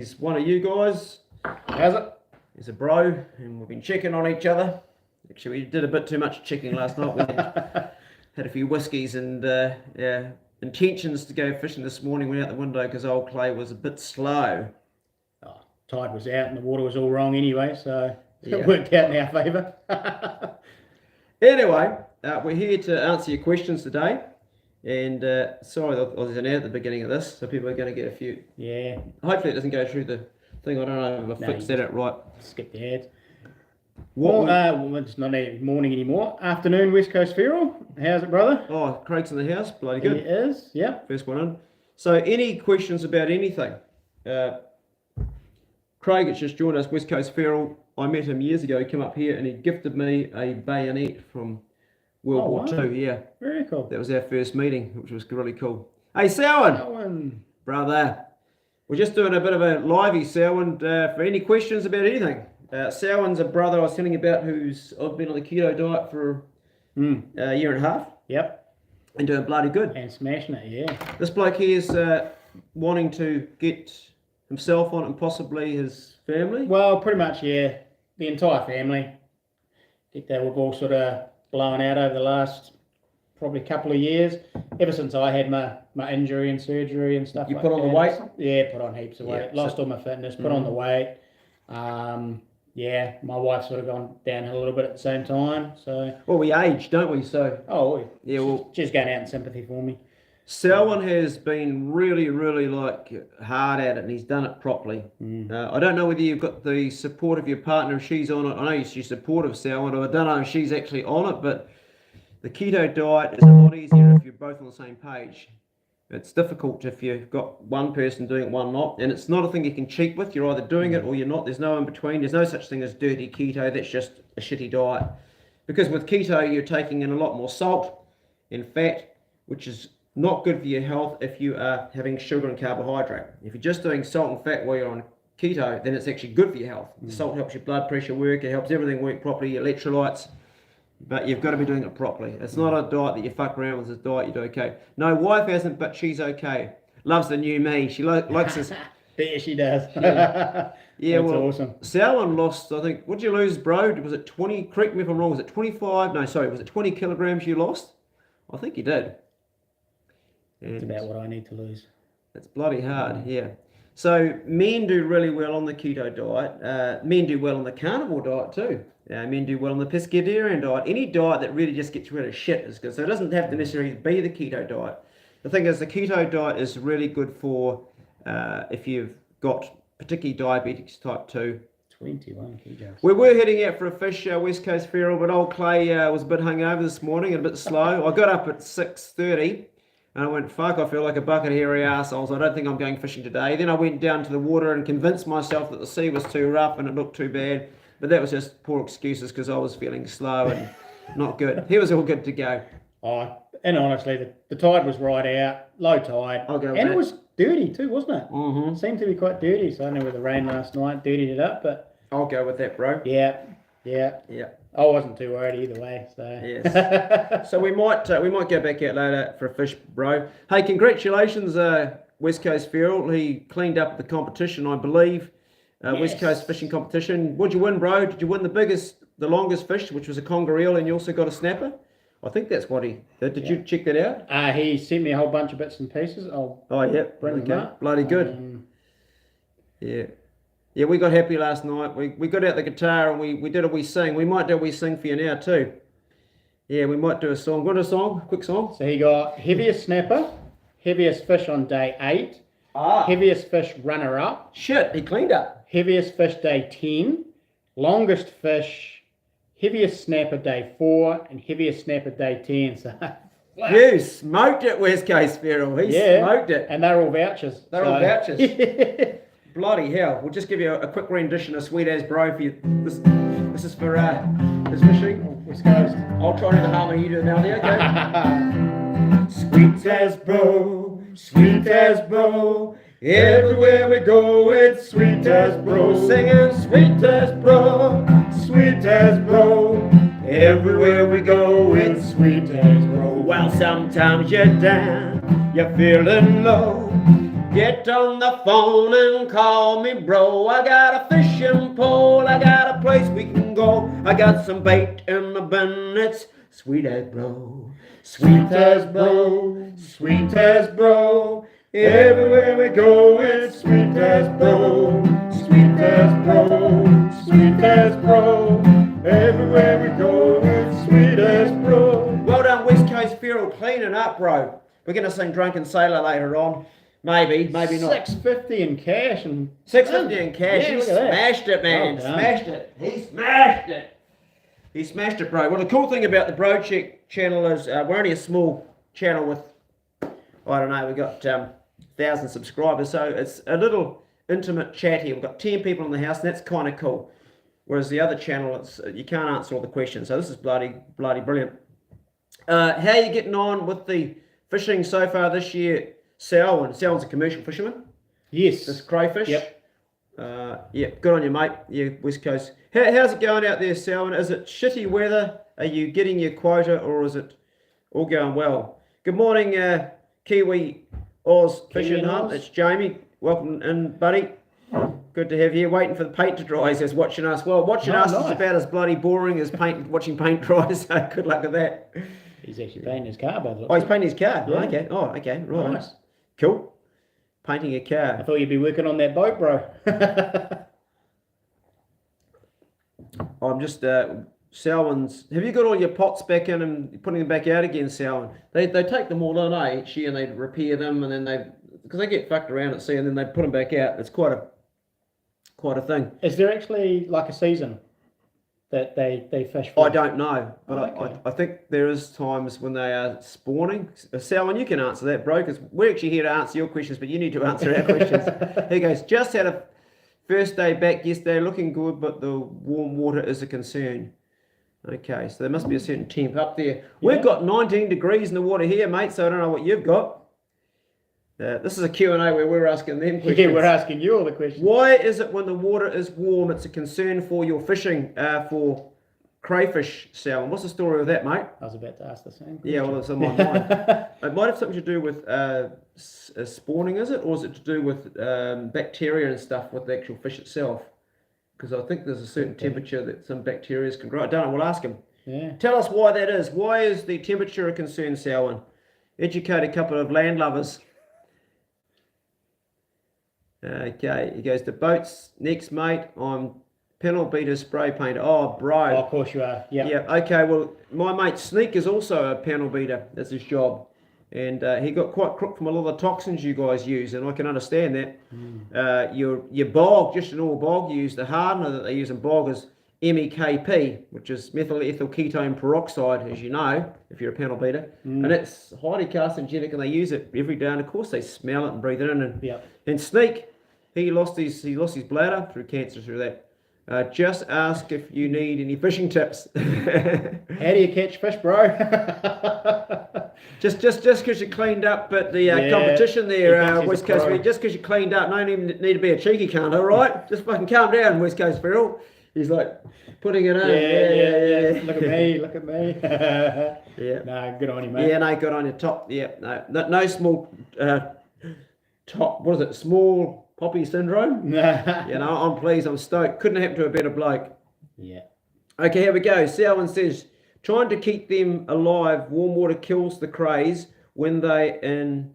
He's one of you guys. How's it? He's a bro, and we've been checking on each other. Actually, we did a bit too much checking last night. We had a few whiskies and intentions to go fishing this morning went out the window because old Clay was a bit slow. Oh, tide was out and the water was all wrong anyway, so Yeah. it worked out in our favour. Anyway, we're here to answer your questions today. And sorry, there's an ad at the beginning of this, so people are going to get a few. Yeah. Hopefully, it doesn't go through the thing. I don't know if I fixed that out right. Skip the ads. What? Well, it's not morning anymore. Afternoon, West Coast Feral. How's it, brother? Oh, Craig's in the house. Bloody good. It is, yeah. First one in. So, any questions about anything? Craig has just joined us, West Coast Feral. I met him years ago. He came up here and he gifted me a bayonet from World War II. Yeah. Very cool. That was our first meeting, which was really cool. Hey, Selwyn. Selwyn. Brother. We're just doing a bit of a livey, Selwyn, for any questions about anything. Selwyn's a brother I was telling you about I've been on the keto diet for a year and a half. Yep. And doing bloody good. And smashing it, yeah. This bloke here is wanting to get himself on it and possibly his family. Well, pretty much, yeah. The entire family. I think they were all sort of blown out over the last probably couple of years. Ever since I had my injury and surgery and stuff. You like put on that. the weight? Yeah, put on heaps of weight. Yeah, Lost all my fitness, put on the weight. Yeah, my wife's sort of gone downhill a little bit at the same time. So. Well, we age, don't we? So. Oh, yeah. Well, she's going out in sympathy for me. Selwyn has been really hard at it, and he's done it properly. I don't know whether you've got the support of your partner if she's on it. I know she's supportive, Selwyn. I don't know if she's actually on it, but the keto diet is a lot easier if you're both on the same page. It's difficult if you've got one person doing it, one not, and it's not a thing you can cheat with. You're either doing it or you're not. There's no in between. There's no such thing as dirty keto. That's just a shitty diet. Because with keto, you're taking in a lot more salt and fat, which is not good for your health if you are having sugar and carbohydrate. If you're just doing salt and fat while you're on keto, then it's actually good for your health. The salt helps your blood pressure work. It helps everything work properly, your electrolytes. But you've got to be doing it properly. It's not a diet that you fuck around with. It's a diet you do okay. No, wife hasn't, but she's okay. Loves the new me. She likes this. Yeah, she does. Yeah, that's well, awesome. Selwyn lost, I think, what did you lose, bro? Was it 20? Correct me if I'm wrong. Was it 25? No, sorry. Was it 20 kilograms you lost? I think you did. It's about what I need to lose. It's bloody hard, yeah. So men do really well on the keto diet. Men do well on the carnivore diet too. Men do well on the pescatarian diet. Any diet that really just gets rid of shit is good. So it doesn't have to necessarily be the keto diet. The thing is, the keto diet is really good for if you've got particularly diabetes type 2. 21 kilos. We were heading out for a fish, West Coast Feral, but old Clay was a bit hungover this morning and a bit slow. I got up at 6:30. And I went, fuck, I feel like a bucket of hairy arseholes. I don't think I'm going fishing today. Then I went down to the water and convinced myself that the sea was too rough and it looked too bad. But that was just poor excuses because I was feeling slow and not good. He was all good to go. Oh, and honestly, the tide was right out, low tide. I'll go with and that. It was dirty too, wasn't it? Mm-hmm. It seemed to be quite dirty. So I know with the rain last night, dirtied it up. But I'll go with that, bro. Yeah. I wasn't too worried either way. So yes. So we might go back out later for a fish, bro. Hey, congratulations, West Coast Feral. He cleaned up the competition, I believe. Yes. West Coast fishing competition. What'd you win, bro? Did you win the longest fish, which was a conger eel, and you also got a snapper? I think that's what he did. Did you check that out? He sent me a whole bunch of bits and pieces. Yeah. Bring them up. Bloody good. Yeah, we got happy last night. We got out the guitar and we did a wee sing. We might do a wee sing for you now too. Yeah, we might do a song. Got a song? Quick song? So he got heaviest snapper, heaviest fish on day 8, heaviest fish runner-up. Shit, he cleaned up. Heaviest fish day 10, longest fish, heaviest snapper day 4, and heaviest snapper day 10. So you smoked it, West Coast Feral. He smoked it. And they're all vouchers. All vouchers. Bloody hell. We'll just give you a quick rendition of Sweet As Bro for you. This is for his fishing. West Coast. I'll try to do the harmony, you do the melody, okay? Sweet as bro, sweet as bro. Everywhere we go, it's sweet as bro. Singing sweet as bro, sweet as bro. Everywhere we go, it's sweet as bro. Well, sometimes you're down, you're feeling low. Get on the phone and call me, bro. I got a fishing pole, I got a place we can go. I got some bait in the bin, it's sweet as bro. Sweet as bro, sweet as bro. Everywhere we go, it's sweet as bro. Sweet as bro, sweet as bro. Everywhere we go, it's sweet as bro. Well done, West Coast Feral, cleaning up, bro. We're going to sing Drunken Sailor later on. Maybe not. $650 in cash and $650 in cash. Yeah, He look at that. smashed it, man. Well done. Smashed it. He smashed it. He smashed it, bro. Well, the cool thing about the Bro Check channel is we're only a small channel with, I don't know, we've got 1,000 subscribers, so it's a little intimate chat here. We've got 10 people in the house, and that's kind of cool. Whereas the other channel, it's you can't answer all the questions. So this is bloody brilliant. How are you getting on with the fishing so far this year, Sal? And Sal's a commercial fisherman. Yes. This crayfish. Yep. Yeah, good on you, mate. Yeah, West Coast. How's it going out there, Sal? And is it shitty weather? Are you getting your quota, or is it all going well? Good morning, Kiwi Oz Fishing Hunt. Oz. It's Jamie. Welcome in, buddy. Good to have you. Waiting for the paint to dry. He says, watching us. Well, watching us is nice. about as bloody boring as watching paint dry. So good luck with that. He's actually painting his car, by the way. Oh, he's painting his car. Yeah. Okay. Oh, okay. Right. Nice. Cool. Painting a car. I thought you'd be working on that boat, bro. I'm just Selwyn's. Have you got all your pots back in and putting them back out again, Selwyn? They take them all in, each year, and they repair them, and then because they get fucked around at sea, and then they put them back out. It's quite a thing. Is there actually like a season that they fish for? I don't know, but okay. I think there is times when they are spawning. Selwyn, you can answer that, bro, because we're actually here to answer your questions, but you need to answer our questions. Here he goes. Just had a first day back yesterday, looking good, but the warm water is a concern. Okay, so there must be a certain temp up there. Yeah. We've got 19 degrees in the water here, mate, so I don't know what you've got. This is a Q&A where we're asking them questions. Yeah, we're asking you all the questions. Why is it when the water is warm, it's a concern for your fishing for crayfish, Sal? What's the story of that, mate? I was about to ask the same question. Yeah, well, it's on my mind. It might have something to do with spawning, is it? Or is it to do with bacteria and stuff with the actual fish itself? Because I think there's a certain temperature that some bacteria can grow. I don't know, we'll ask him. Yeah. Tell us why that is. Why is the temperature a concern, Selwyn? Educate a couple of landlubbers. Okay, he goes, the boat's next, mate. I'm panel beater spray painter. Oh, bro. Oh, of course you are. Yeah. Yeah, okay, well, my mate Sneak is also a panel beater. That's his job. And he got quite crook from a lot of the toxins you guys use, and I can understand that. Your bog, just a normal bog, you use the hardener that they use in bog is MEKP, which is methyl ethyl ketone peroxide, as you know, if you're a panel beater. And it's highly carcinogenic, and they use it every day, and of course they smell it and breathe it in. And Sneak, he lost his bladder through cancer through that. Just ask if you need any fishing tips. How do you catch fish, bro? just because you cleaned up at the competition there, West Coast Feral. Just because you cleaned up, don't even need to be a cheeky cunt, all right? Just fucking calm down, West Coast Feral. He's like putting it in. Yeah. Look at me. Yeah. No, good on you, mate. Yeah, no, good on your top. Yeah, no small top. What is it? Small poppy syndrome. You know, I'm pleased. I'm stoked. Couldn't happen to a better bloke. Yeah. Okay, here we go. Selwyn says, trying to keep them alive. Warm water kills the crays when they in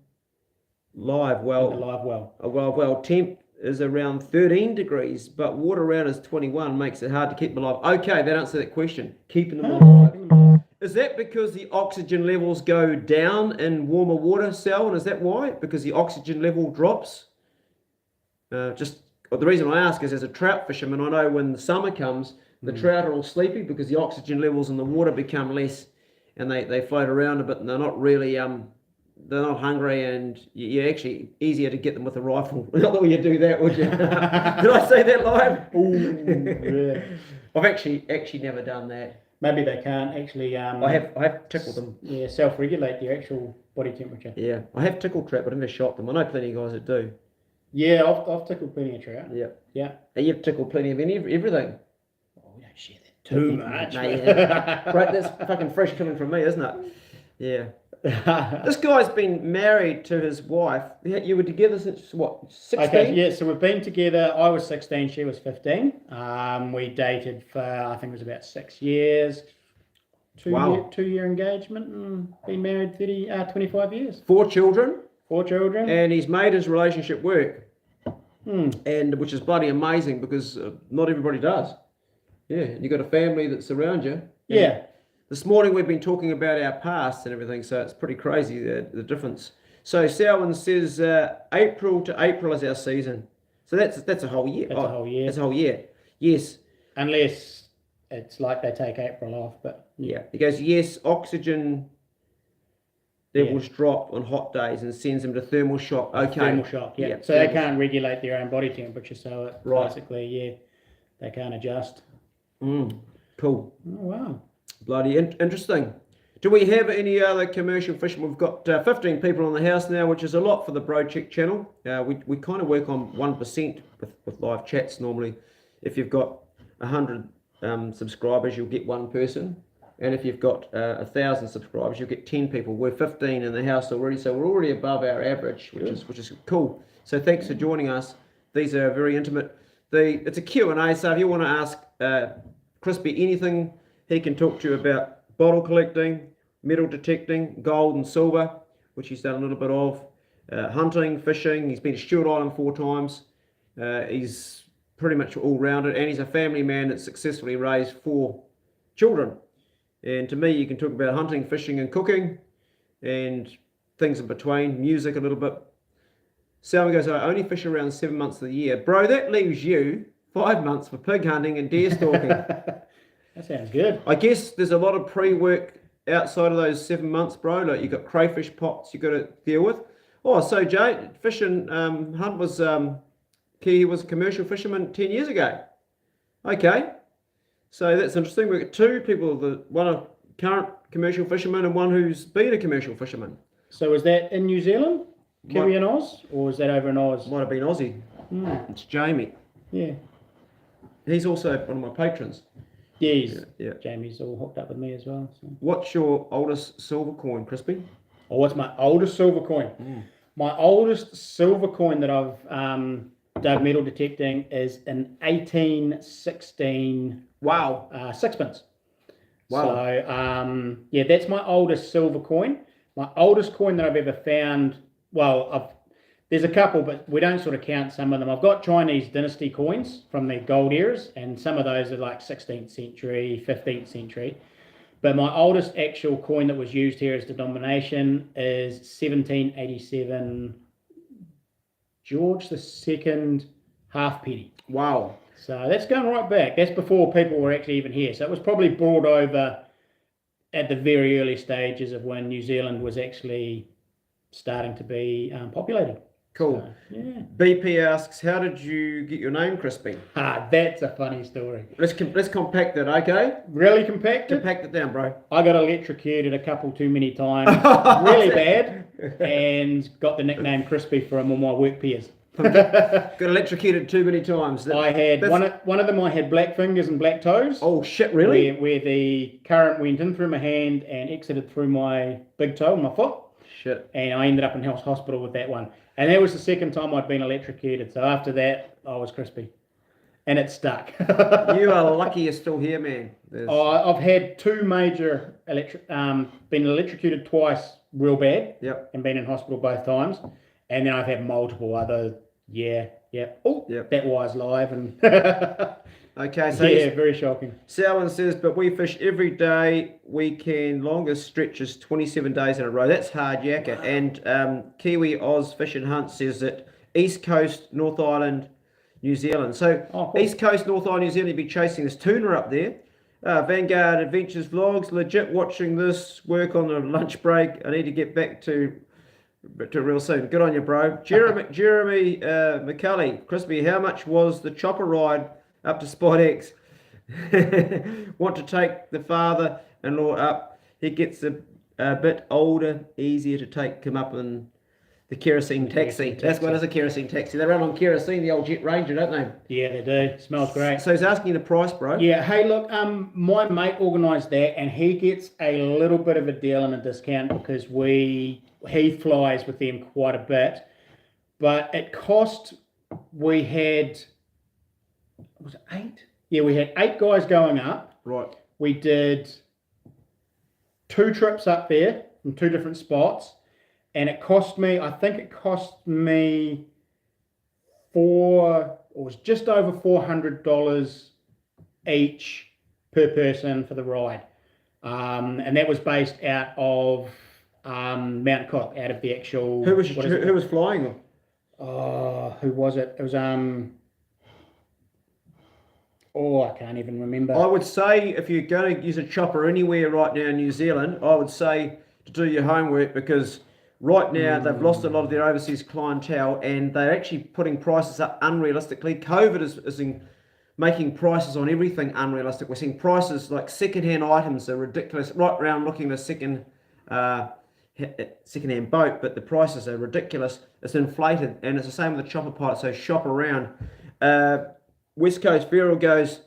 live well. Well, temp is around 13 degrees, but water around is 21 makes it hard to keep them alive. Okay, that answers that question. Keeping them alive. Is that because the oxygen levels go down in warmer water, Sal? And is that why? Because the oxygen level drops? The reason I ask is, as a trout fisherman, I know when the summer comes, the trout are all sleepy because the oxygen levels in the water become less, and they float around a bit, and they're not really they're not hungry, and you're actually easier to get them with a rifle. Not that you do that, would you? Did I say that live? Ooh, yeah. I've actually never done that. Maybe they can't actually. I have tickled them. Yeah, self-regulate their actual body temperature. Yeah, I have tickled trout, but I've never shot them. I know plenty of guys that do. Yeah, I've tickled plenty of trout. Yeah. Yeah. And you've tickled plenty of everything. Oh, we don't share that too much. No, yeah. Right, that's fucking fresh coming from me, isn't it? Yeah. This guy's been married to his wife. You were together since what, 16? Okay, yeah, so we've been together. I was 16, she was 15. We dated for, I think it was about 6 years. Wow. 2 year engagement, and been married 25 years. 4 children. 4 children. And he's made his relationship work. Hmm. And which is bloody amazing because not everybody does. Yeah, and you've got a family that's around you. Yeah. This morning we've been talking about our past and everything, so it's pretty crazy the difference. So Selwyn says April to April is our season. So that's a whole year. That's a whole year. That's a whole year. Yes. Unless it's like they take April off, but Yeah. He goes, yes, oxygen levels drop on hot days and sends them to thermal shock. Okay. Thermal shock, yeah. So they can't regulate their own body temperature, so it basically, they can't adjust. Cool. Oh, wow. Bloody interesting. Do we have any other commercial fishermen? We've got 15 people on the house now, which is a lot for the Bro Check channel. We kind of work on 1% with live chats normally. If you've got 100 subscribers, you'll get 1 person. And if you've got 1,000 subscribers, you'll get 10 people. We're 15 in the house already, so we're already above our average, which is cool. So thanks for joining us. These are very intimate. It's a Q&A, so if you want to ask Chrispy anything, he can talk to you about bottle collecting, metal detecting, gold and silver, which he's done a little bit of, hunting, fishing. He's been to Stewart Island 4 times. He's pretty much all-rounded, and he's a family man that successfully raised 4 children. And to me, you can talk about hunting, fishing and cooking and things in between, music a little bit. Selwyn goes, I only fish around 7 months of the year. Bro, that leaves you 5 months for pig hunting and deer stalking. That sounds good. I guess there's a lot of pre-work outside of those 7 months, bro. Like you've got crayfish pots you've got to deal with. Oh, so Jay, fishing hunt was, he was a commercial fisherman 10 years ago. Okay. So that's interesting. We've got 2 people, one a current commercial fisherman and one who's been a commercial fisherman. So is that in New Zealand, Kiwi and Oz, or is that over in Oz? Might have been Aussie. It's Jamie. Yeah. He's also one of my patrons. Yeah. Jamie's all hooked up with me as well. So. What's your oldest silver coin, Chrispy? Oh, what's my oldest silver coin? My oldest silver coin that I've dug metal detecting is an 1816 sixpence. Wow. So that's my oldest silver coin. My oldest coin that I've ever found. Well, there's a couple, but we don't sort of count some of them. I've got Chinese dynasty coins from the gold eras, and some of those are like 16th century, 15th century. But my oldest actual coin that was used here as denomination is 1787 George II halfpenny. Wow. So that's going right back. That's before people were actually even here. So it was probably brought over at the very early stages of when New Zealand was actually starting to be populated. Cool. So, yeah. BP asks, how did you get your name, Chrispy? That's a funny story. Let's compact it, okay? Really compacted? Compact it down, bro. I got electrocuted a couple too many times, really bad, and got the nickname Chrispy from all my work peers. Got electrocuted too many times. I had one of them. I had black fingers and black toes. Oh shit! Really? Where the current went in through my hand and exited through my big toe, my foot. Shit. And I ended up in hospital with that one. And that was the second time I'd been electrocuted. So after that, I was Chrispy, and it stuck. You are lucky you're still here, man. I've had 2 major been electrocuted twice, real bad. Yep. And been in hospital both times. And then I've had multiple other. That was live and okay, so very shocking. Selwyn says, but we fish every day, weekend, longest stretches 27 days in a row. That's hard yakka. And Kiwi Oz Fish and Hunt says that East Coast, North Island, New Zealand. So cool. East Coast, North Island, New Zealand, you'd be chasing this tuna up there. Vanguard Adventures Vlogs, legit watching this work on the lunch break. I need to get back to real soon. Good on you, bro. Jeremy McCulley, Chrispy, how much was the chopper ride up to Spot X? Want to take the father-in-law up. He gets a bit older, easier to take him up in the The kerosene taxi. That's what is a kerosene taxi. They run on kerosene, the old Jet Ranger, don't they? Yeah, they do. Smells great. So he's asking the price, bro. Yeah, hey, look, my mate organised that, and he gets a little bit of a deal and a discount because he flies with them quite a bit. But it cost, we had, was it 8? Yeah, we had 8 guys going up. Right. We did 2 trips up there from 2 different spots, and it cost me, I think it cost me it was just over $400 each per person for the ride. And that was based out of Mount Cook, out of the actual... Who was flying them? Who was it? It was... I can't even remember. I would say if you're going to use a chopper anywhere right now in New Zealand, I would say to do your homework, because right now they've lost a lot of their overseas clientele and they're actually putting prices up unrealistically. COVID is making prices on everything unrealistic. We're seeing prices like second-hand items are ridiculous. Right around looking at a second-hand boat, but the prices are ridiculous. It's inflated, and it's the same with the chopper pilot, so shop around. West Coast Feral goes,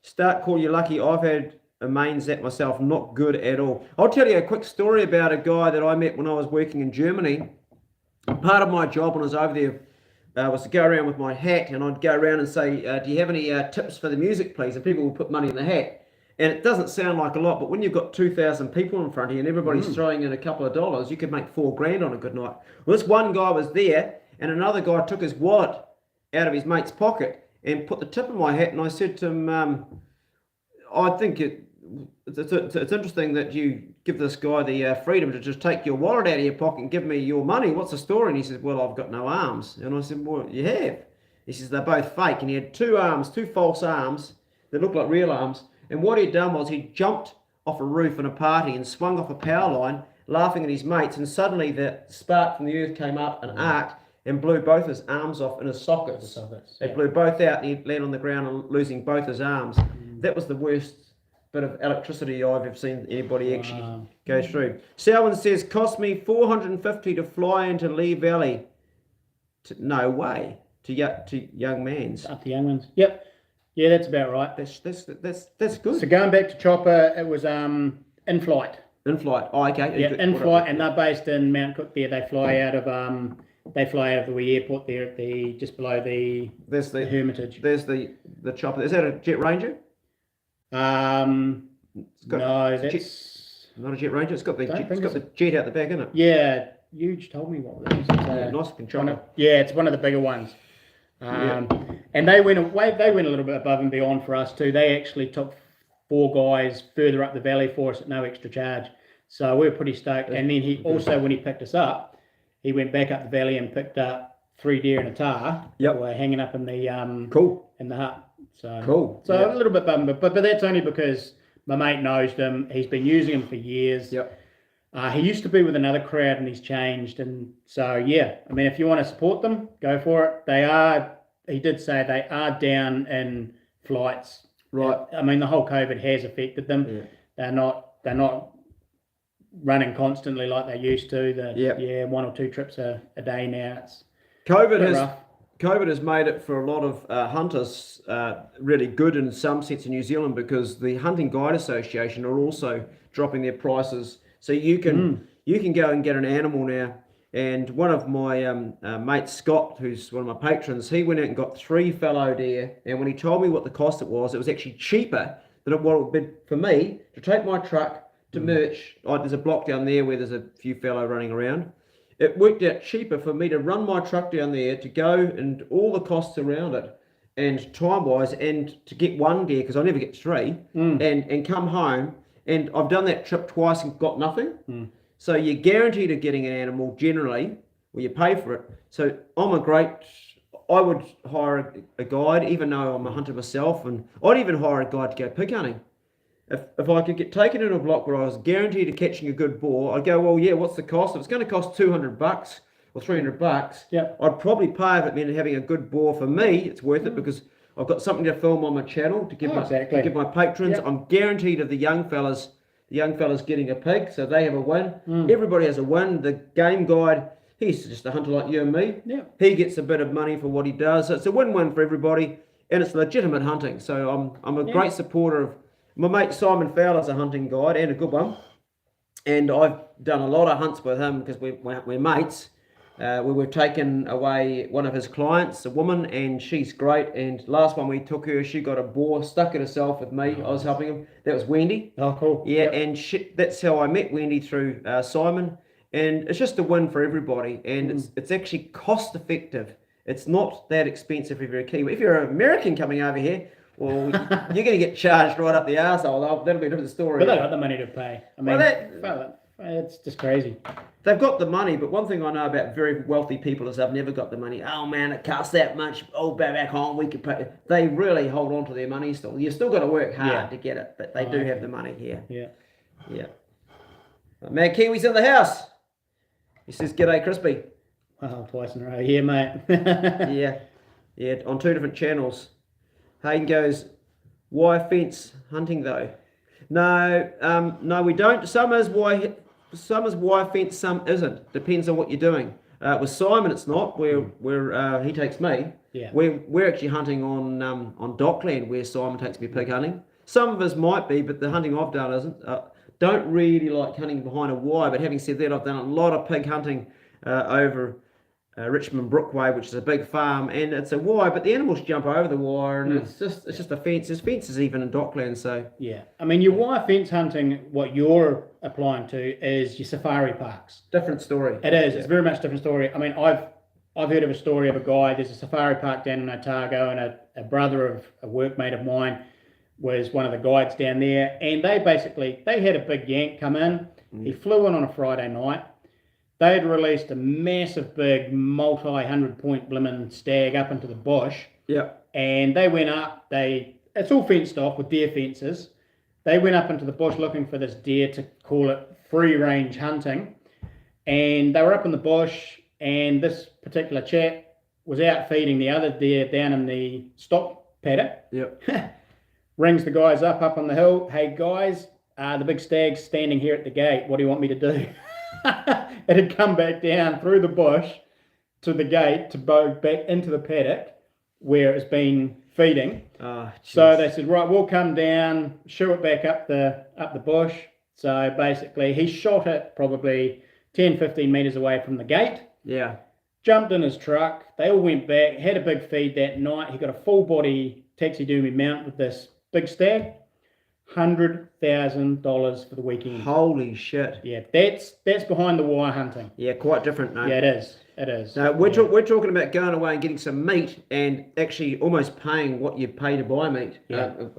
start call you lucky. I've had a main zap myself, not good at all. I'll tell you a quick story about a guy that I met when I was working in Germany. Part of my job when I was over there was to go around with my hat, and I'd go around and say, do you have any tips for the music, please? And people would put money in the hat. And it doesn't sound like a lot, but when you've got 2,000 people in front of you and everybody's throwing in a couple of dollars, you could make $4,000 on a good night. Well, this one guy was there, and another guy took his wallet out of his mate's pocket and put the tip in my hat, and I said to him, I think it's interesting that you give this guy the freedom to just take your wallet out of your pocket and give me your money. What's the story? And he said, well, I've got no arms. And I said, well, you have. He says, they're both fake. And he had 2 arms, 2 false arms that looked like real arms. And what he'd done was he jumped off a roof in a party and swung off a power line, laughing at his mates. And suddenly the spark from the earth came up and arced and blew both his arms off in his sockets. They blew both out, and he landed on the ground and losing both his arms. That was the worst bit of electricity I've ever seen anybody actually go through. Selwyn says, cost me $450 to fly into Lee Valley. No way. To young mans. Up to young ones. Yep. Yeah, that's about right. That's good. So going back to chopper, it was in flight. In flight. Oh, okay. Yeah, in flight, and they're based in Mount Cook. There, they fly out of the wee airport there at just below the Hermitage. There's the chopper. Is that a Jet Ranger? No, that's not a Jet Ranger. It's got the jet out the back, isn't it? Yeah, you told me what it is. Nice looking chopper. It's one of the bigger ones. And they went a little bit above and beyond for us too. They actually took 4 guys further up the valley for us at no extra charge. So we were pretty stoked. And then he also, when he picked us up, he went back up the valley and picked up 3 deer and a tar. That were hanging up in the in the hut. So cool. So a little bit bummed, but that's only because my mate knows them. He's been using them for years. He used to be with another crowd and he's changed, and so yeah. I mean, if you want to support them, go for it. They are. He did say they are down in flights. Right. I mean, the whole COVID has affected them. They're not running constantly like they used to. 1 or 2 trips a day now. It's COVID has made it for a lot of hunters really good in some sense in New Zealand, because the Hunting Guide Association are also dropping their prices. So you can go and get an animal now. And one of my mates, Scott, who's one of my patrons, he went out and got 3 fallow deer. And when he told me what the cost it was actually cheaper than what it would be for me to take my truck to Merch. There's a block down there where there's a few fallow running around. It worked out cheaper for me to run my truck down there, to go and all the costs around it, and time-wise, and to get 1 deer, because I never get 3, and come home. And I've done that trip twice and got nothing. So you're guaranteed of getting an animal generally, or you pay for it. So I would hire a guide, even though I'm a hunter myself, and I'd even hire a guide to go pig hunting. If I could get taken in a block where I was guaranteed of catching a good boar, I'd go, well, yeah, what's the cost? If it's going to cost $200 or $300, I'd probably pay if it meant having a good boar. For me, it's worth it, because I've got something to film on my channel to give my patrons. I'm guaranteed of the young fellas getting a pig, so they have a win. Everybody has a win. The game guide, He's just a hunter like you and me. Yeah. He gets a bit of money for what he does. So it's a win-win for everybody, and it's legitimate hunting. So I'm a great supporter of my mate Simon Fowler's a hunting guide and a good one. And I've done a lot of hunts with him because we're mates. We were taking away one of his clients, a woman, and she's great. And last one we took her, she got a boar, stuck it herself with me. I was helping him. That was Wendy. Oh, cool. Yeah, and that's how I met Wendy through Simon. And it's just a win for everybody. And it's actually cost effective. It's not that expensive if you're a Kiwi. If you're an American coming over here, well, you're going to get charged right up the arsehole. That'll be a different story. But they got the money to pay. I mean, it's just crazy. They've got the money, but one thing I know about very wealthy people is they've never got the money. Oh man, it costs that much. Oh, back home we could pay. They really hold on to their money still. You've still got to work hard to get it, but they do have the money here. Yeah. Man, Kiwi's in the house. He says, "G'day, Chrispy." Wow, twice in a row. Yeah, mate. yeah, on 2 different channels. Hayden goes, "Why fence hunting though?" No, we don't. Some is why fence, some isn't. Depends on what you're doing. With Simon, it's not. Where he takes me. Yeah. We're actually hunting on dockland where Simon takes me pig hunting. Some of us might be, but the hunting I've done isn't. Don't really like hunting behind a wire. But having said that, I've done a lot of pig hunting over Richmond Brookway, which is a big farm, and it's a wire, but the animals jump over the wire, and it's just a fence. There's fences even in dockland, so yeah. I mean, your wire fence hunting, what you're applying to is your safari parks. Different story. It is. It's very much different story. I mean, I've heard of a story of a guy. There's a safari park down in Otago, and a brother of a workmate of mine was one of the guides down there, and they had a big yank come in. He flew in on a Friday night. They had released a massive, big, multi-100-point blimmin' stag up into the bush. Yeah. And they went up. It's all fenced off with deer fences. They went up into the bush looking for this deer to call it free-range hunting. And they were up in the bush, and this particular chap was out feeding the other deer down in the stock paddock. Yeah. Rings the guys up on the hill. "Hey, guys, the big stag's standing here at the gate. What do you want me to do?" It had come back down through the bush to the gate to go back into the paddock where it's been feeding. So they said, "Right, we'll come down, shoo it back up the bush." So basically, he shot it probably 10, 15 metres away from the gate. Yeah. Jumped in his truck. They all went back, had a big feed that night. He got a full body taxidermy mount with this big stag. $100,000 for the weekend. Holy shit. Yeah, that's behind the wire hunting. Yeah, quite different, no? Yeah, it is. No, we're talking about going away and getting some meat and actually almost paying what you pay to buy meat,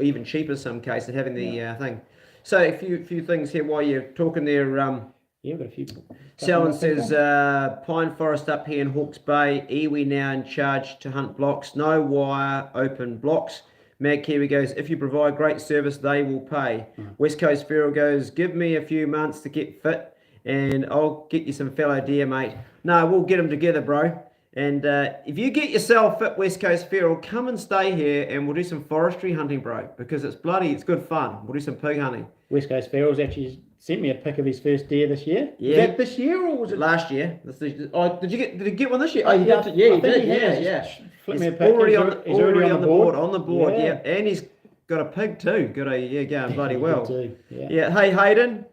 even cheaper in some cases, having the thing. So a few things here while you're talking there. Yeah, we've got a few. Selwyn says, Pine Forest up here in Hawke's Bay, iwi now in charge to hunt blocks, no wire, open blocks. Mad Kiwi goes, "If you provide great service, they will pay." West Coast Feral goes, "Give me a few months to get fit and I'll get you some fellow deer, mate." No, we'll get them together, bro. And if you get yourself fit, West Coast Feral, come and stay here and we'll do some forestry hunting, bro, because it's good fun. We'll do some pig hunting. West Coast Feral's actually sent me a pic of his first deer this year. Yeah. Was that this year or was it last year? Did he get one this year? Oh, he did. Yeah, he did. Has. Yeah. Flip He's me a pic. already on the board. On the board, Yeah. And he's got a pig too. Going bloody well. Yeah. Hey, Hayden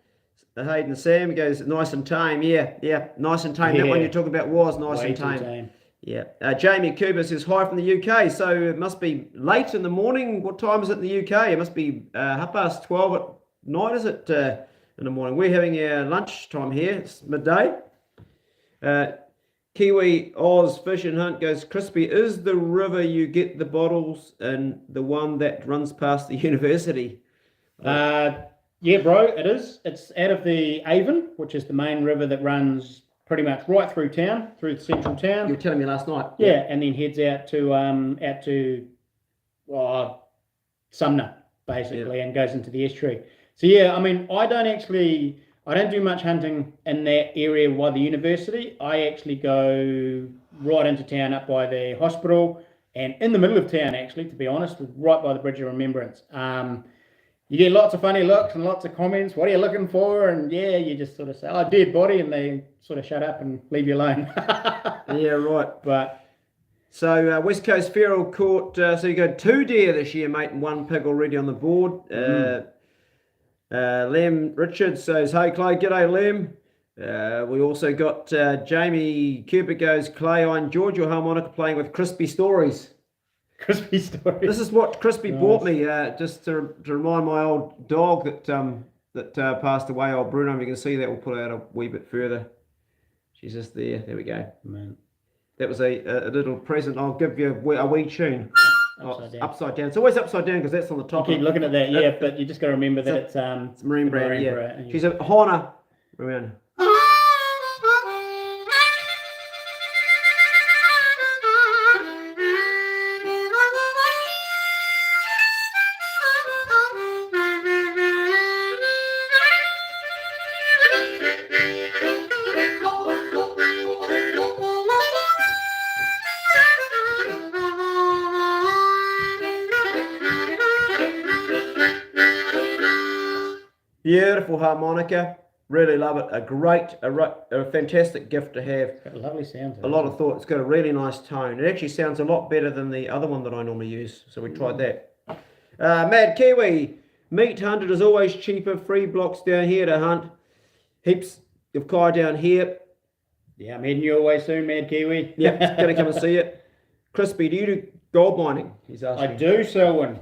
Sam goes, "Nice and tame." Yeah, nice and tame. That one you're talking about was nice Way and too tame. Yeah. Jamie Cooper says, "Hi from the UK." So it must be late in the morning. What time is it in the UK? It must be 12:30 at night, is it? In the morning. We're having our lunch time here. It's midday. Kiwi Oz Fish and Hunt goes, "Chrispy, is the river you get the bottles in the one that runs past the university?" Yeah, bro, it is. It's out of the Avon, which is the main river that runs pretty much right through town, through central town. You were telling me last night. Yeah, and then heads out to Sumner, basically, and goes into the estuary. So yeah, I mean, I don't do much hunting in that area by the university. I actually go right into town up by the hospital and in the middle of town, actually, to be honest, right by the Bridge of Remembrance. you get lots of funny looks and lots of comments. What are you looking for? And yeah, you just sort of say, "Oh, dead body," and they sort of shut up and leave you alone. Yeah, right. But So West Coast Feral caught, so you got 2 deer this year, mate, and 1 pig already on the board. Lem Richards says, "Hey Clay, g'day Lem." We also got Jamie Cooper goes, "Clay, I enjoyed your harmonica playing with Crispy Stories." Crispy Stories. This is what Crispy bought me, just to remind my old dog that passed away, old Bruno. If you can see that, we'll pull it out a wee bit further. She's just there. There we go. Man. That was a little present. I'll give you a wee tune. Upside down. It's always upside down because that's on the top. You keep looking at that, yeah, but you just got to remember that it's Marine brand, Marine yeah. brand, She's a Horner. Remember. Beautiful harmonica, really love it. A fantastic gift to have. got lovely sounds. A lot of thought. It's got a really nice tone. It actually sounds a lot better than the other one that I normally use. So we tried that. Mad Kiwi, meat hunted is always cheaper. Free blocks down here to hunt. Heaps of kai down here. Yeah, I'm heading your way soon, Mad Kiwi. Yep, gonna come and see it. Crispy, do you do gold mining? He's asking. I do, Selwyn.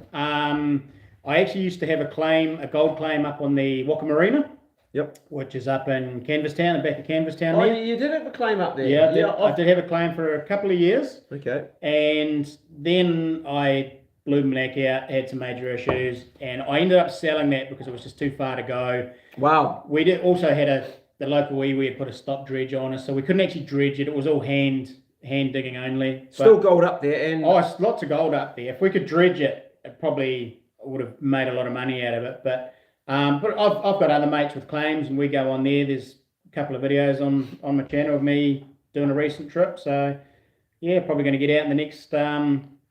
I actually used to have a gold claim up on the Waka Marina. Yep. Which is up in Canvastown, the back of Canvastown Oh, there. you did have a claim up there. Yeah, I did have a claim for a couple of years. Okay. And then I blew my neck out, had some major issues, and I ended up selling that because it was just too far to go. Wow. We also had the local iwi had put a stop dredge on us, so we couldn't actually dredge it. It was all hand digging only. Still gold up there, and it's lots of gold up there. If we could dredge it, it probably would have made a lot of money out of it. But I've got other mates with claims, and we go on there. There's a couple of videos on my channel of me doing a recent trip. So yeah, probably going to get out in the next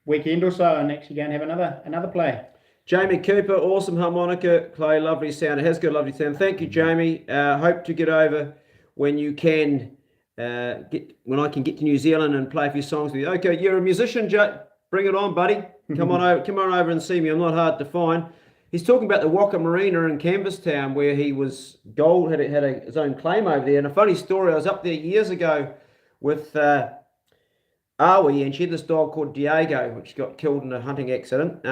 weekend or so and actually go and have another play. Jamie Cooper, awesome harmonica, Clay, lovely sound. It has got a lovely sound. Thank you, Jamie. Hope to get over when you can when I can get to New Zealand and play a few songs with you. Okay, you're a musician, Jay. Bring it on, buddy. Come on over and see me. I'm not hard to find. He's talking about the Waka Marina in Canvastown, where he was gold, had his own claim over there. And a funny story, I was up there years ago with Awi, and she had this dog called Diego, which got killed in a hunting accident.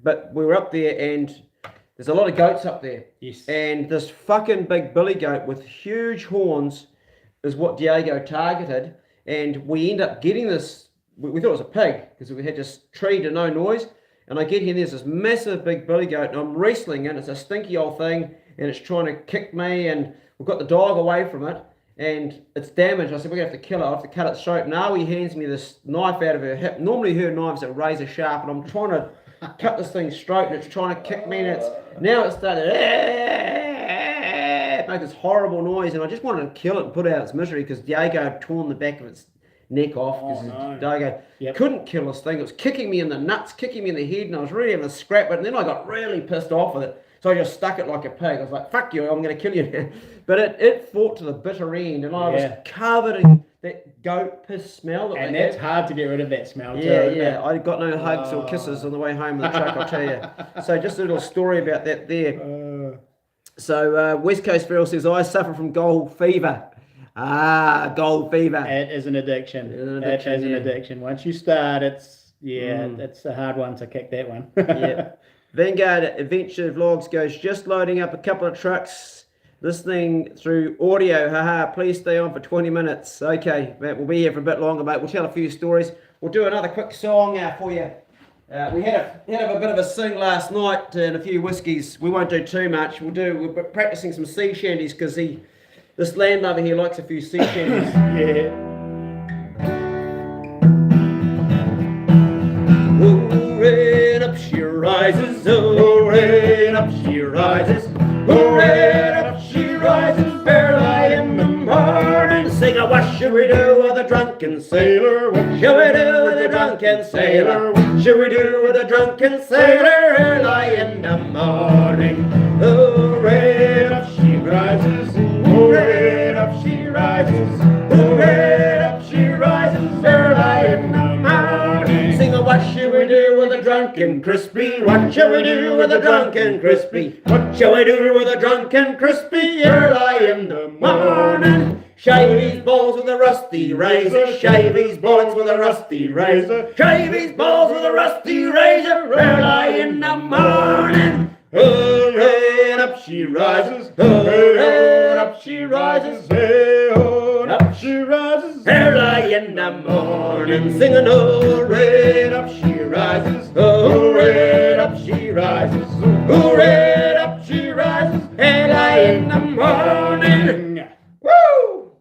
But we were up there, and there's a lot of goats up there. Yes. And this fucking big billy goat with huge horns is what Diego targeted. And we end up getting this. We thought it was a pig because we had just treed to no noise. And I get here and there's this massive big billy goat and I'm wrestling and it's a stinky old thing and it's trying to kick me and we've got the dog away from it and it's damaged. I said, we're going to have to kill it. I have to cut its throat. Now he hands me this knife out of her hip. Normally her knives are razor sharp and I'm trying to cut this thing's throat and it's trying to kick me and it's started make this horrible noise and I just wanted to kill it and put out its misery because Diego had torn the back of its neck off because Diego couldn't kill this thing. It was kicking me in the nuts, kicking me in the head, and I was really having a scrap it. And then I got really pissed off with it, so I just stuck it like a pig. I was like, "Fuck you! I'm going to kill you now." But it fought to the bitter end, and I was covered in that goat piss smell. And that's hard to get rid of that smell. Yeah. I got no hugs or kisses on the way home in the truck. I'll tell you. So just a little story about that there. So West Coast Feral says, "I suffer from gold fever." Gold fever. It is an addiction. It is an addiction. Once you start, it's a hard one to kick that one. Yeah. Vanguard Adventure Vlogs goes, just loading up a couple of trucks, listening through audio. Haha, please stay on for 20 minutes. Okay, Matt, we'll be here for a bit longer, mate. We'll tell a few stories. We'll do another quick song for you. We had a bit of a sing last night and a few whiskies. We won't do too much. We're practicing some sea shanties because this landlubber here likes a few sea shanties. Yeah. Oh, red up she rises, oh, red up she rises, oh, red up she rises, fair light in the morning. Sing a wash we do with a drunken drunken sailor? What shall we do with a drunken sailor? What shall we do with a drunken sailor early in the morning? Hooray, up she rises, hooray, up she rises, hooray, up she rises early in the morning. Sing a what shall we do with a drunken Chrispy? What shall we do with a drunken Chrispy? What shall we do with a drunken Chrispy early in the morning? Shave his balls with a rusty razor, shave his balls with a rusty razor, shave his balls with a rusty razor early in the morning. Hooray, and up she rises, hooray, and up she rises, hey, oh, and up she rises early in the morning, singing hooray, and up she rises, hooray, and up she rises, hooray, and up she rises early in the morning. Woo!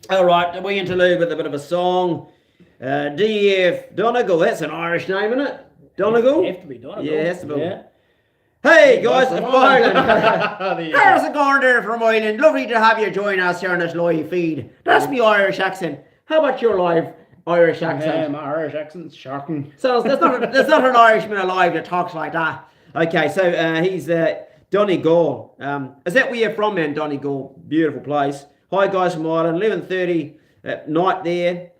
All right, we interlude with a bit of a song. D.F. Donegal, that's an Irish name, isn't it? Donegal? Have to be Donegal. Yeah, it has to be. Yeah. Hey guys, from Ireland. How's it going there from Ireland? Lovely to have you join us here on this live feed. That's my Irish accent. How about your live Irish accent? Yeah, my Irish accent's shocking. So there's not an Irishman alive that talks like that. Okay, so he's Donegal. Is that where you're from, man? Donegal, beautiful place. Hi guys from Ireland. 11:30 at night there.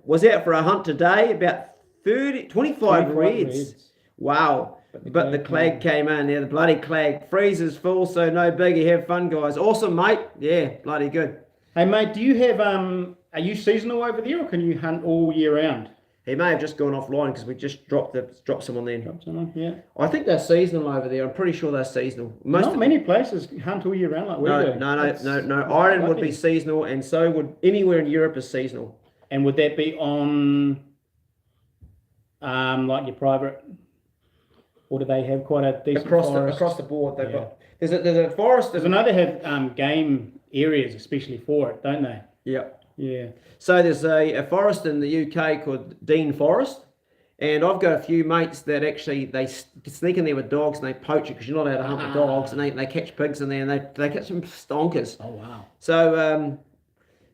Was out for a hunt today. About 25 reds. Wow. But the clag came in. Yeah, the bloody clag. Freezer's full, so no biggie. Have fun, guys. Awesome, mate. Yeah, bloody good. Hey, mate, do you have are you seasonal over there, or can you hunt all year round? He may have just gone offline because we just dropped someone then. Dropped someone, yeah. I think they're seasonal over there. I'm pretty sure they're seasonal. Not many places hunt all year round like we do. No. Ireland would be seasonal, and so would anywhere in Europe is seasonal. And would that be on, like your private, or do they have quite a decent forest? Across the board? They've got. There's a forest. I know they have game areas especially for it, don't they? Yeah. Yeah. So there's a forest in the UK called Dean Forest, and I've got a few mates that actually they sneak in there with dogs and they poach it because you're not allowed to hunt with dogs, and they catch pigs in there and they catch some stonkers. Oh wow. So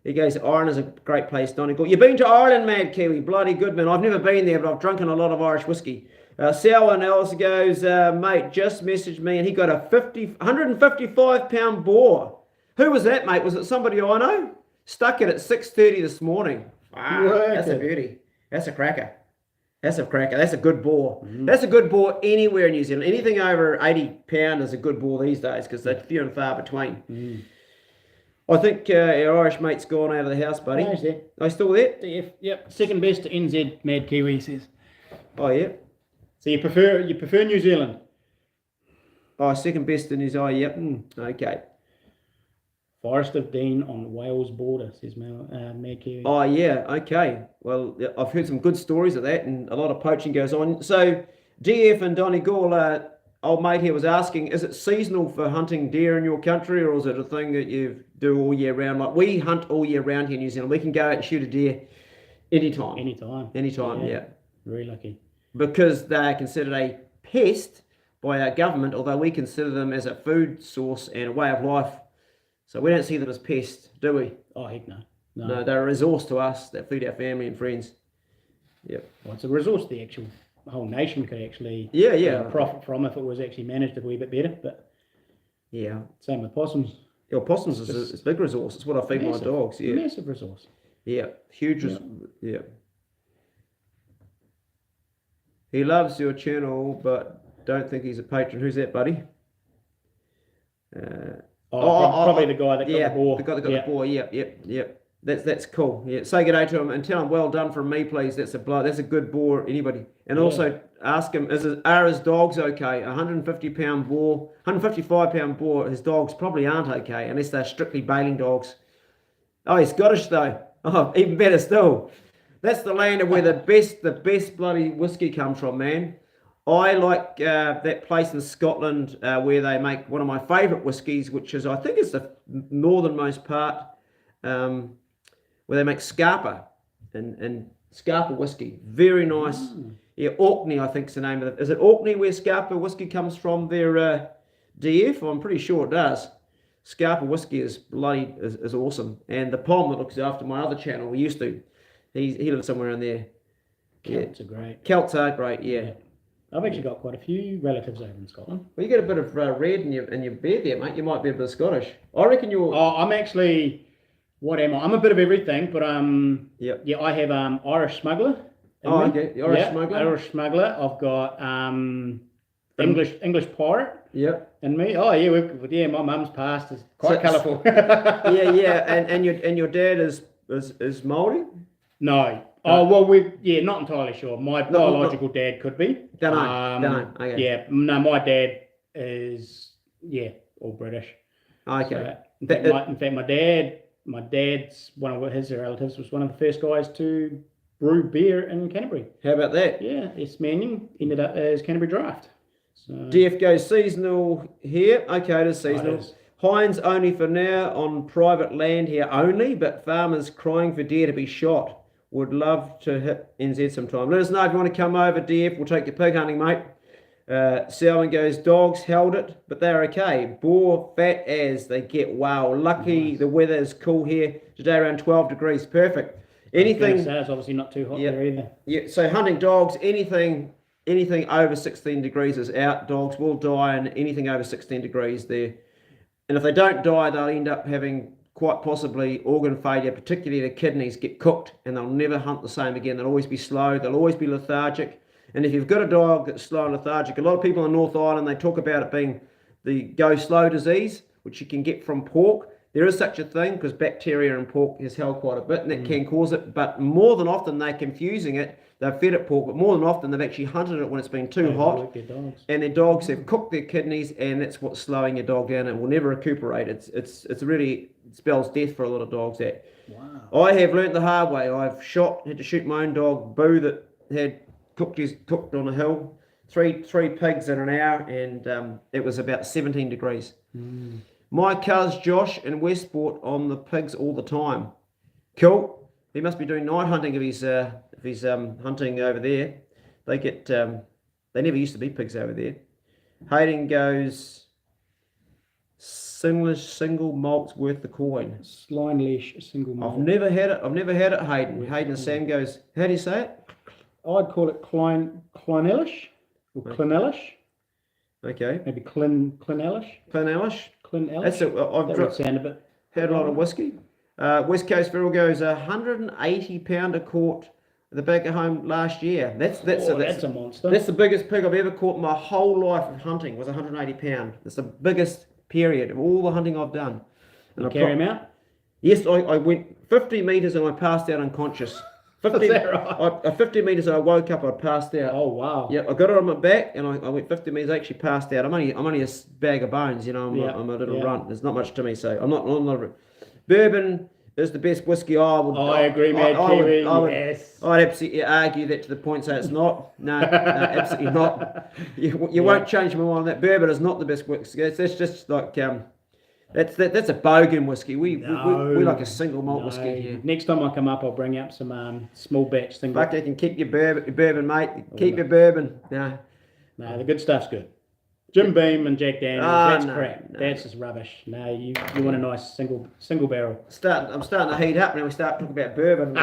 he goes, Ireland is a great place, Donegal. You've been to Ireland, Mad Kiwi, bloody good man. I've never been there, but I've drunken a lot of Irish whiskey. Selwyn else goes, mate, just messaged me and he got a 155 pound boar. Who was that, mate? Was it somebody I know? Stuck it at 6:30 this morning. Wow, that's a beauty. That's a cracker. That's a cracker. That's a good boar. Mm. That's a good boar anywhere in New Zealand. Anything over 80 pound is a good boar these days because they're few and far between. Mm. I think our Irish mate's gone out of the house, buddy. No, he's there. Are you still there? Yep. Second best to NZ, Mad Kiwi says. Oh yeah. So you prefer New Zealand? Oh, second best in New Zealand. Yep. Okay. Forest of Dean on Wales border, says Mad Kiwi. Oh yeah. Okay. Well, I've heard some good stories of that, and a lot of poaching goes on. So DF and Donegal, old mate here was asking, is it seasonal for hunting deer in your country, or is it a thing that you do all year round? Like we hunt all year round here in New Zealand. We can go out and shoot a deer anytime. Anytime, yeah. Very lucky. Because they're considered a pest by our government, although we consider them as a food source and a way of life. So we don't see them as pests, do we? Oh, heck no. No, they're a resource to us that feed our family and friends. Yep. Well, it's a resource the whole nation could actually profit from if it was actually managed a wee bit better. But yeah, same with possums. Yeah, possums is a big resource. It's what I feed my dogs. Yeah, massive resource. Yeah, huge. Yeah. He loves your channel, but don't think he's a patron. Who's that, buddy? Probably the guy that got the boar. The guy that got the boar. Yep. That's cool. Yeah, say good day to him and tell him well done from me, please. That's a good boar. Anybody, and also ask him, are his dogs okay? 150-pound boar, 155-pound boar. His dogs probably aren't okay unless they're strictly bailing dogs. Oh, he's Scottish though. Oh, even better still. That's the land of where the best bloody whiskey comes from, man. I like that place in Scotland where they make one of my favourite whiskies, which is, I think it's the northernmost part, where they make Scarpa and Scarpa whiskey. Very nice. Yeah, Orkney, I think is the name of it. Is it Orkney where Scarpa whiskey comes from? Their DF? I'm pretty sure it does. Scarpa whiskey is bloody is awesome. And the Pom that looks after my other channel, we used to. He lives somewhere in there. Celts are great. Celts are great, yeah. I've actually got quite a few relatives over in Scotland. Well, you get a bit of red in your beard there, mate. You might be a bit Scottish. I reckon you're. Oh, I'm actually. What am I? I'm a bit of everything, but Yep. yeah, I have Oh, Irish smuggler. okay. The Irish smuggler. Irish smuggler. I've got English pirate. Yep. And me. Oh yeah, my mum's past is quite colourful. yeah. And your dad is Māori? No. Oh well, not entirely sure. My biological dad could be. Don't know. Okay. Yeah, no, my dad is all British. Okay. So, in fact, my dad's one of his relatives was one of the first guys to brew beer in Canterbury. How about that? Yeah, S. Manning ended up as Canterbury Draft. So, DF goes seasonal here. Okay, it is seasonal. Hinds only for now on private land here only, but farmers crying for deer to be shot. Would love to hit NZ sometime. Let us know if you want to come over, DF. We'll take you pig hunting, mate. Selwyn goes, dogs held it, but they're okay. Boar fat as they get. Wow, lucky the weather is cool here. Today around 12 degrees. Perfect. Anything. It's obviously not too hot there either. Yeah, so hunting dogs, anything over 16 degrees is out. Dogs will die, and anything over 16 degrees there. And if they don't die, they'll end up having quite possibly organ failure, particularly the kidneys get cooked, and they'll never hunt the same again. They'll always be slow. They'll always be lethargic. And if you've got a dog that's slow and lethargic, a lot of people in North Island, they talk about it being the go slow disease, which you can get from pork. There is such a thing because bacteria in pork has held quite a bit, and that can cause it. But more than often, they're confusing it. They've fed it pork, but more than often, they've actually hunted it when it's been too hot. And their dogs have cooked their kidneys, and that's what's slowing your dog down. It will never recuperate. It's really spells death for a lot of dogs. That Wow. I have learnt the hard way. I've had to shoot my own dog, Boo, that had cooked on a hill. Three pigs in an hour, and it was about 17 degrees. My cuz Josh in Westport on the pigs all the time. Cool. He must be doing night hunting if he's hunting over there. They get they never used to be pigs over there. Hayden goes single malt's worth the coin. Slinelesh single malt. I've never had it, Hayden. Hayden Sam goes, how do you say it? I'd call it Clinelish or Clinelish. Okay. Maybe Clinelish. Clinelish. Clinelish. That's it. That would sound a bit. Had a lot of whiskey. West Coast Feral goes 180 pounder caught at the back of home last year. That's a monster. That's the biggest pig I've ever caught in my whole life of hunting was 180 pound. That's the biggest period of all the hunting I've done. And you carry him out? Yes, I went 50 metres and I passed out unconscious. 50, Is that right? 50 metres and I woke up, I passed out. Oh wow. Yeah, I got it on my back and I went 50 metres, I actually passed out. I'm only a bag of bones, you know, I'm a little runt. There's not much to me, so I'm not bourbon is the best whiskey. I agree, Mad Kiwi. Yes. I'd absolutely argue that to the point, so it's not. No, absolutely not. You won't change my mind on that. Bourbon is not the best whiskey. That's just like that's a bogan whiskey. We like a single malt whiskey here. Next time I come up, I'll bring up some small batch single. Fuck, you can keep your bourbon, mate. Keep your bourbon. No, the good stuff's good. Jim Beam and Jack Daniels, that's crap. No. That's just rubbish. No, you want a nice single barrel. I'm starting to heat up now. We start talking about bourbon.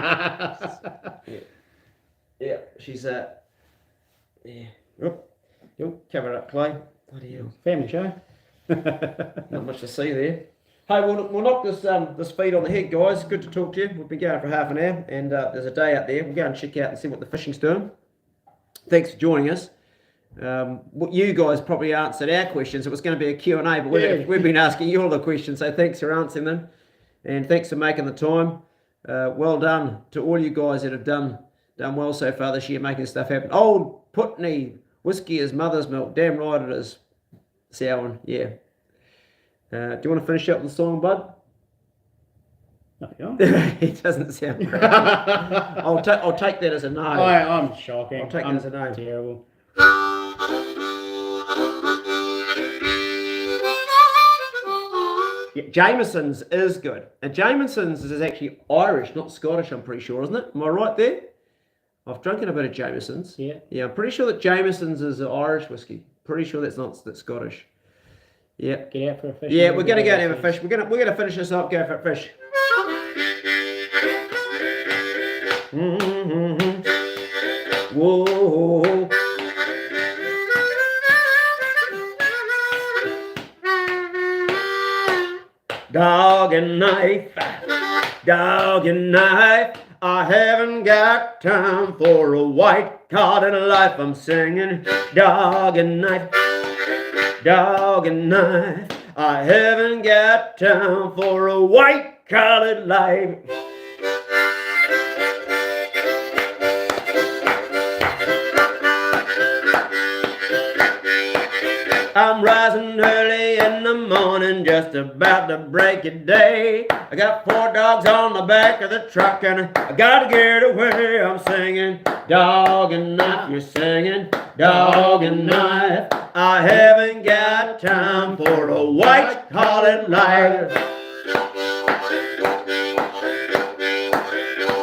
yeah. She's Oop, cover it up, Clay. Bloody hell. Family show. Not much to see there. Hey, we'll knock this feed on the head, guys. Good to talk to you. We've been going for half an hour, and there's a day out there. We'll go and check out and see what the fishing's doing. Thanks for joining us. What you guys probably answered our questions. It was going to be a Q&A, but we've been asking you all the questions, so thanks for answering them, and thanks for making the time. Well done to all you guys that have done well so far this year, making stuff happen. Old Putney whiskey is mother's milk. Damn right it is. Selwyn, yeah. Do you want to finish up the song, bud? It doesn't sound great. I'll take that as a no. I'm shocking. I'll take that as a no. Terrible. Yeah, Jameson's is good. And Jameson's is actually Irish, not Scottish, I'm pretty sure, isn't it? Am I right there? I've drunken a bit of Jameson's. Yeah. Yeah, I'm pretty sure that Jameson's is an Irish whiskey. Pretty sure that's Scottish. Yeah. Get out for a fish. Yeah, we're gonna go and have a fish. We're gonna finish this up, go for a fish. Whoa. Dog and knife, dog and knife. I haven't got time for a white-collar life. I'm singing dog and knife, dog and knife. I haven't got time for a white-collar life. I'm rising early in the morning, just about to break of day. I got 4 dogs on the back of the truck and I gotta get away. I'm singing dog and knife, you're singing dog and knife. I haven't got time for a white-collar life.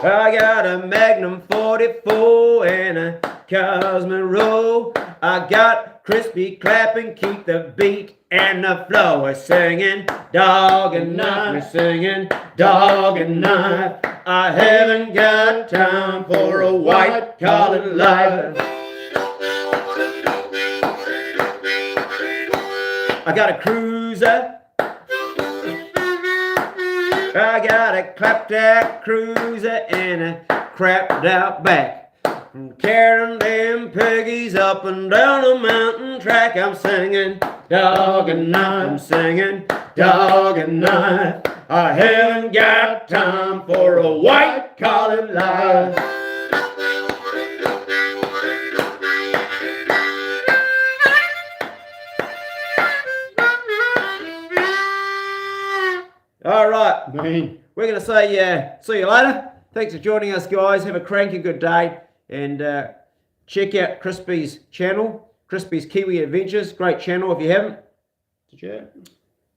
I got a Magnum 44 and a Cosmic Roll. I got Chrispy clapping, keep the beat and the flow. We're singing dog and knife, we're singing dog and knife. I haven't got time for a white-collar life. I got a cruiser, I got a clapped-out cruiser and a crapped-out back. I'm carrying them piggies up and down the mountain track. I'm singing dog and knife, I'm singing dog and knife. I haven't got time for a white-collar life. All right, we're going to say see you later. Thanks for joining us, guys. Have a cranky good day. And check out Chrispy's channel, Chrispy's Kiwi Adventures. Great channel if you haven't.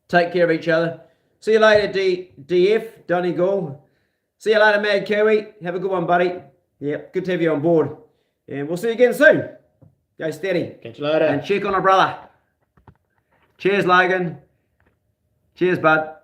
Take care of each other. See you later, DF, Donegal. See you later, Mad Kiwi. Have a good one, buddy. Yep, good to have you on board. And we'll see you again soon. Go steady. Catch you later. And check on a brother. Cheers, Logan. Cheers, bud.